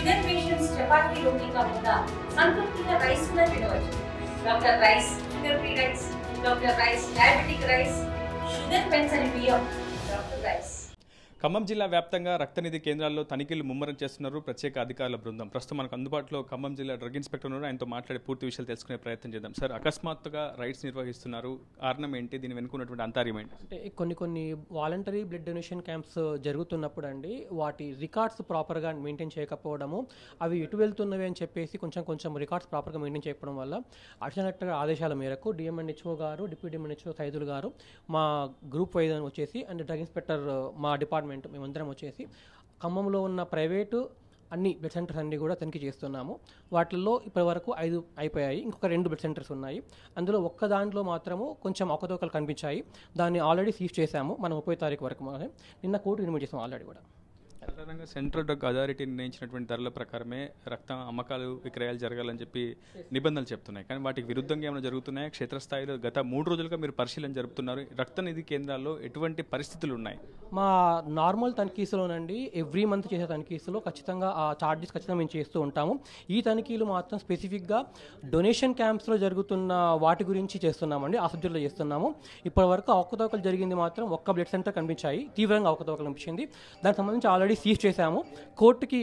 Sugar patients chapati రోటీ కాకుండా సంతృప్తిగా rice కూడా తినవచ్చు. Doctor rice, sugar free rice, doctor rice, diabetic rice, sugar పెంచని బియ్యం, డాక్టర్ రైస్. ఖమ్మం జిల్లా వ్యాప్తంగా రక్తనిధి కేంద్రాల్లో తనిఖీలు ముమ్మరం చేస్తున్నారు ప్రత్యేక అధికారుల బృందం. ప్రస్తుతం మనకు అందుబాటులో ఖమ్మం జిల్లా డ్రగ్ ఇన్స్పెక్టర్ ఉన్నారు. ఆయనతో మాట్లాడే పూర్తి విషయాలు తెలుసుకునే ప్రయత్నం చేద్దాం. సార్, అకస్మాత్తుగా రైడ్స్ నిర్వహిస్తున్నారు, కారణం ఏంటి? దీని వెనుకున్నటువంటి అంతర్యం ఏంటి? అంటే కొన్ని వాలంటరీ బ్లడ్ డొనేషన్ క్యాంప్స్ జరుగుతున్నప్పుడు అండి, వాటి రికార్డ్స్ ప్రాపర్గా మెయింటైన్ చేయకపోవడము, అవి ఎటు వెళ్తున్నవి అని చెప్పేసి కొంచెం రికార్డ్స్ ప్రాపర్గా మెయింటైన్ చేయకపోవడం వల్ల అడిషనల్ కలెక్టర్ ఆదేశాల మేరకు డిఎంఎన్హెచ్ఓ గారు, డిప్యూటీ డిఎంఎన్హెచ్ఓ సైదులు గారు, మా గ్రూప్ వైజ్ వచ్చేసి అండ్ డ్రగ్ ఇన్స్పెక్టర్ మా డిపార్ట్మెంట్ మేమందరం వచ్చేసి ఖమ్మంలో ఉన్న ప్రైవేటు అన్ని బ్లడ్ సెంటర్స్ అన్నీ కూడా తనిఖీ చేస్తున్నాము. వాటిల్లో ఇప్పటి వరకు 5 అయిపోయాయి. ఇంకొక 2 బ్లడ్ సెంటర్స్ ఉన్నాయి. అందులో ఒక్క దాంట్లో మాత్రము కొంచెం అవకతవకలు కనిపించాయి. దాన్ని ఆల్రెడీ సీజ్ చేశాము. మనం 30 తారీఖు వరకు నిన్న కోర్టు ఇన్వైట్ చేసాము ఆల్రెడీ కూడా. సాధారణంగా సెంట్రల్ డ్రగ్ అథారిటీ నిర్ణయించినటువంటి ధరల ప్రకారమే రక్త అమ్మకాలు విక్రయాలు జరగాలని చెప్పి నిబంధనలు చెప్తున్నాయి. కానీ వాటికి విరుద్ధంగా ఏమైనా జరుగుతున్నాయి? క్షేత్రస్థాయిలో గత 3 రోజులుగా మీరు పరిశీలన జరుపుతున్నారు. రక్తనిధి కేంద్రాల్లో ఎటువంటి పరిస్థితులు ఉన్నాయి? మా నార్మల్ తనిఖీస్లోనండి, ఎవ్రీ మంత్ చేసే తనిఖీస్లో ఖచ్చితంగా ఆ ఛార్జెస్ ఖచ్చితంగా మేము చేస్తూ ఉంటాము. ఈ తనిఖీలు మాత్రం స్పెసిఫిక్గా డొనేషన్ క్యాంప్స్లో జరుగుతున్న వాటి గురించి చేస్తున్నామండి. ఆ సబ్జెక్టులో చేస్తున్నాము. ఇప్పటి వరకు అవకతవకలు జరిగింది మాత్రం ఒక్క బ్లడ్ సెంటర్ కనిపించాయి. తీవ్రంగా అవకతవకలు కనిపించింది. దానికి సంబంధించి ఆల్రెడీ సీజ్ చేశాము. కోర్టుకి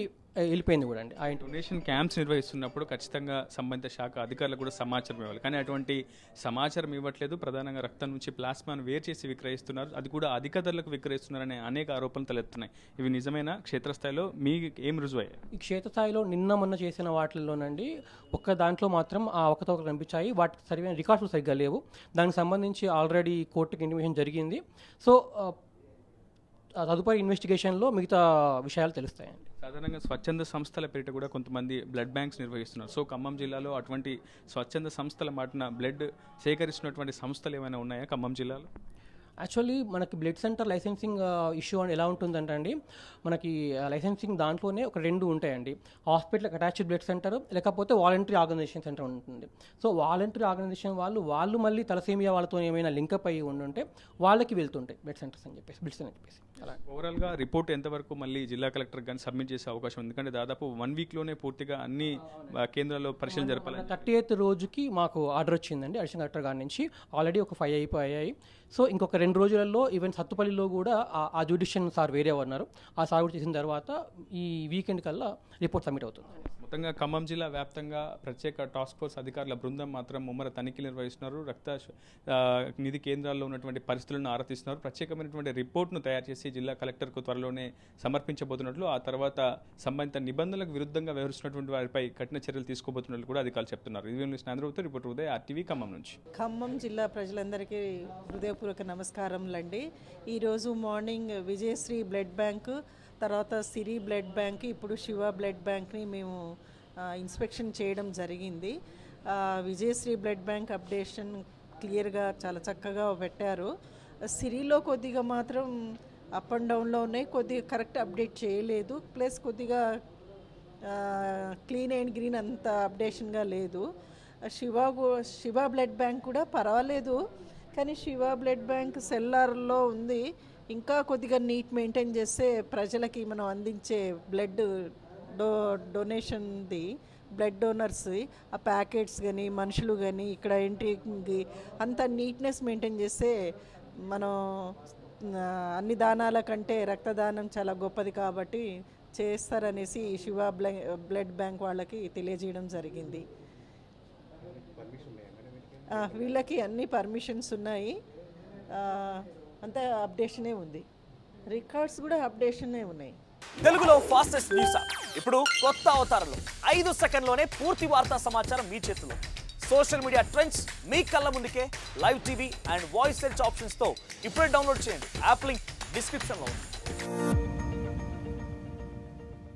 వెళ్ళిపోయింది కూడా అండి. ఆయన డొనేషన్ క్యాంప్స్ నిర్వహిస్తున్నప్పుడు ఖచ్చితంగా సంబంధిత శాఖ అధికారులకు కూడా సమాచారం ఇవ్వాలి. కానీ అటువంటి సమాచారం ఇవ్వట్లేదు. ప్రధానంగా రక్తం నుంచి ప్లాస్మాను వేరు చేసి విక్రయిస్తున్నారు. అది కూడా అధిక ధరలకు విక్రయిస్తున్నారనే అనేక ఆరోపణలు తలెత్తున్నాయి. ఇవి నిజమేనా? క్షేత్రస్థాయిలో మీకు ఏం రుజువయ్యాయి? ఈ క్షేత్రస్థాయిలో మొన్న చేసిన వాటిల్లోనండి ఒక్క దాంట్లో మాత్రం ఆ అవకతవకలు కనిపించాయి. వాటికి సరైన రికార్డ్స్ సరిగ్గా లేవు. దానికి సంబంధించి ఆల్రెడీ కోర్టుకి ఇంటిమేషన్ జరిగింది. సో తదుపరి ఇన్వెస్టిగేషన్లో మిగతా విషయాలు తెలుస్తాయండి. సాధారణంగా స్వచ్ఛంద సంస్థల పేరిట కూడా కొంతమంది బ్లడ్ బ్యాంక్స్ నిర్వహిస్తున్నారు. సో ఖమ్మం జిల్లాలో అటువంటి స్వచ్ఛంద సంస్థల మాటన బ్లడ్ సేకరిస్తున్నటువంటి సంస్థలు ఏమైనా ఉన్నాయా ఖమ్మం జిల్లాలో? యాక్చువల్లీ మనకి బ్లడ్ సెంటర్ లైసెన్సింగ్ ఇష్యూ అని ఎలా ఉంటుందంటే అండి, మనకి లైసెన్సింగ్ దాంట్లోనే ఒక 2 ఉంటాయండి. హాస్పిటల్కి అటాచ్డ్ బ్లడ్ సెంటర్, లేకపోతే వాలంటరీ ఆర్గనైజేషన్ సెంటర్ ఉంటుంది. సో వాలంటరీ ఆర్గనైజేషన్ వాళ్ళు మళ్ళీ తలసేమియా వాళ్ళతో ఏమైనా లింకప్ అయ్యి ఉంటే వాళ్ళకి వెళ్తుంటాయి బ్లడ్ సెంటర్స్ అని చెప్పేసి, బ్లడ్స్ అని చెప్పేసి. అలా ఓవరాల్గా రిపోర్ట్ ఎంతవరకు మళ్ళీ జిల్లా కలెక్టర్ కానీ సబ్మిట్ చేసే అవకాశం ఉంది? ఎందుకంటే దాదాపు 1 వీక్లోనే పూర్తిగా అన్ని కేంద్రాల్లో పరిశీలన జరపాలి. 38th రోజుకి మాకు ఆర్డర్ వచ్చిందండి అడిషనల్ కలెక్టర్ గారి నుంచి. ఆల్రెడీ ఒక 5 అయిపోయాయి. సో ఇంకొక 2 రోజులలో ఈవెన్ సత్తుపల్లిలో కూడా ఆ జ్యుడిషియల్ సార్ వేరే ఉన్నారు. ఆ సార్ కూడా చేసిన తర్వాత ఈ వీకెండ్ కల్లా రిపోర్ట్ సబ్మిట్ అవుతుంది. మొత్తంగా ఖమ్మం జిల్లా వ్యాప్తంగా ప్రత్యేక టాస్క్ ఫోర్స్ అధికారుల బృందం మాత్రం ముమ్మర తనిఖీలు నిర్వహిస్తున్నారు. రక్త నిధి కేంద్రాల్లో ఉన్నటువంటి పరిస్థితులను ఆరాధిస్తున్నారు. ప్రత్యేకమైనటువంటి రిపోర్ట్ను తయారు చేసి జిల్లా కలెక్టర్కు త్వరలోనే సమర్పించబోతున్నట్లు, ఆ తర్వాత సంబంధిత నిబంధనలకు విరుద్ధంగా వ్యవహరిస్తున్నటువంటి వారిపై కఠిన చర్యలు తీసుకోబోతున్నట్లు కూడా అధికారులు చెప్తున్నారు. ఇది news reporter Uday, RTV, Khammam నుంచి. ఖమ్మం జిల్లా ప్రజలందరికీ హృదయపూర్వక నమస్కారములండి. ఈరోజు మార్నింగ్ విజయశ్రీ బ్లడ్ బ్యాంకు, తర్వాత సిరి బ్లడ్ బ్యాంక్, ఇప్పుడు శివ బ్లడ్ బ్యాంక్ని మేము ఇన్స్పెక్షన్ చేయడం జరిగింది. విజయశ్రీ బ్లడ్ బ్యాంక్ అప్డేషన్ క్లియర్గా చాలా చక్కగా పెట్టారు. సిరిలో కొద్దిగా మాత్రం అప్ అండ్ డౌన్లో ఉన్నాయి, కొద్దిగా కరెక్ట్ అప్డేట్ చేయలేదు. ప్లస్ కొద్దిగా క్లీన్ అండ్ గ్రీన్ అంత అప్డేషన్గా లేదు. శివ బ్లడ్ బ్యాంక్ కూడా పర్వాలేదు, కానీ శివ బ్లడ్ బ్యాంక్ సెల్లార్లో ఉంది. ఇంకా కొద్దిగా నీట్ మెయింటైన్ చేస్తే ప్రజలకి మనం అందించే బ్లడ్ డొనేషన్ది, బ్లడ్ డోనర్స్ ఆ ప్యాకెట్స్ కానీ మనుషులు కానీ ఇక్కడ ఎంట్రీ అంత నీట్నెస్ మెయింటైన్ చేస్తే మనం అన్ని దానాల కంటే రక్తదానం చాలా గొప్పది కాబట్టి చేస్తారనేసి శివ బ్లడ్ బ్యాంక్ వాళ్ళకి తెలియజేయడం జరిగింది. వీళ్ళకి అన్ని పర్మిషన్స్ ఉన్నాయి. అంతా అప్డేషనే ఉంది. రికార్డ్స్ కూడా అప్డేషనే ఉన్నాయి. తెలుగులో ఫాస్టెస్ట్ న్యూస్ ఇప్పుడు కొత్త అవతారంలో 5 సెకండ్లోనే పూర్తి వార్తా సమాచారం మీ చేతిలో. సోషల్ మీడియా ట్రెండ్స్ మీ కళ్ళ ముందుకే live TV and voice search ఆప్షన్స్తో ఇప్పుడే డౌన్లోడ్ చేయండి. యాప్ లింక్ డిస్క్రిప్షన్లో ఉంది.